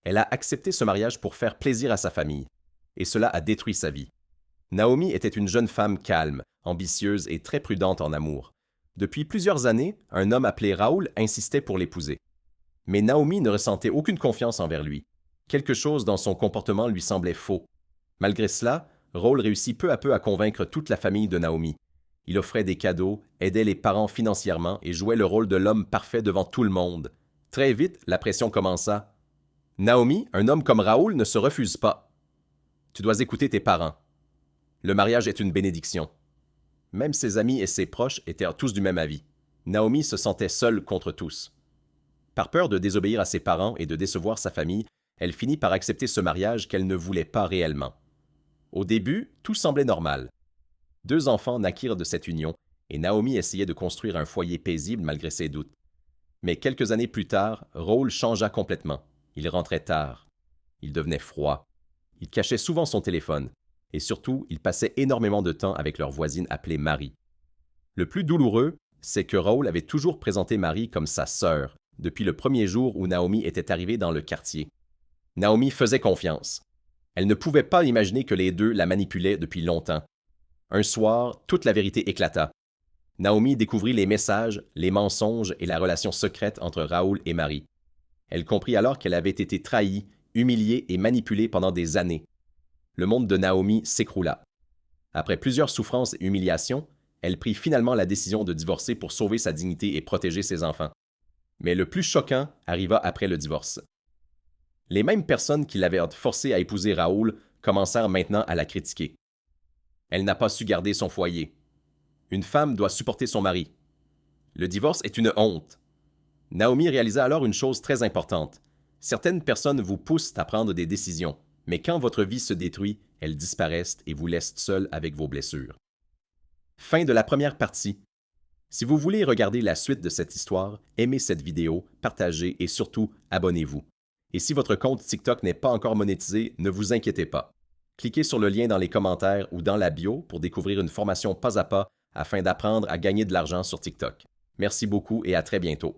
Elle a accepté ce mariage pour faire plaisir à sa famille, et cela a détruit sa vie. Naomi était une jeune femme calme, ambitieuse et très prudente en amour. Depuis plusieurs années, un homme appelé Raoul insistait pour l'épouser. Mais Naomi ne ressentait aucune confiance envers lui. Quelque chose dans son comportement lui semblait faux. Malgré cela, Raoul réussit peu à peu à convaincre toute la famille de Naomi. Il offrait des cadeaux, aidait les parents financièrement et jouait le rôle de l'homme parfait devant tout le monde. Très vite, la pression commença. « Naomi, un homme comme Raoul ne se refuse pas. Tu dois écouter tes parents. Le mariage est une bénédiction. » Même ses amis et ses proches étaient tous du même avis. Naomi se sentait seule contre tous. Par peur de désobéir à ses parents et de décevoir sa famille, elle finit par accepter ce mariage qu'elle ne voulait pas réellement. Au début, tout semblait normal. 2 enfants naquirent de cette union et Naomi essayait de construire un foyer paisible malgré ses doutes. Mais quelques années plus tard, Raoul changea complètement. Il rentrait tard. Il devenait froid. Il cachait souvent son téléphone. Et surtout, il passait énormément de temps avec leur voisine appelée Marie. Le plus douloureux, c'est que Raoul avait toujours présenté Marie comme sa sœur, depuis le premier jour où Naomi était arrivée dans le quartier. Naomi faisait confiance. Elle ne pouvait pas imaginer que les deux la manipulaient depuis longtemps. Un soir, toute la vérité éclata. Naomi découvrit les messages, les mensonges et la relation secrète entre Raoul et Marie. Elle comprit alors qu'elle avait été trahie, humiliée et manipulée pendant des années. Le monde de Naomi s'écroula. Après plusieurs souffrances et humiliations, elle prit finalement la décision de divorcer pour sauver sa dignité et protéger ses enfants. Mais le plus choquant arriva après le divorce. Les mêmes personnes qui l'avaient forcée à épouser Raoul commencèrent maintenant à la critiquer. Elle n'a pas su garder son foyer. Une femme doit supporter son mari. Le divorce est une honte. Naomi réalisa alors une chose très importante. Certaines personnes vous poussent à prendre des décisions, mais quand votre vie se détruit, elles disparaissent et vous laissent seul avec vos blessures. Fin de la première partie. Si vous voulez regarder la suite de cette histoire, aimez cette vidéo, partagez et surtout abonnez-vous. Et si votre compte TikTok n'est pas encore monétisé, ne vous inquiétez pas. Cliquez sur le lien dans les commentaires ou dans la bio pour découvrir une formation pas à pas afin d'apprendre à gagner de l'argent sur TikTok. Merci beaucoup et à très bientôt.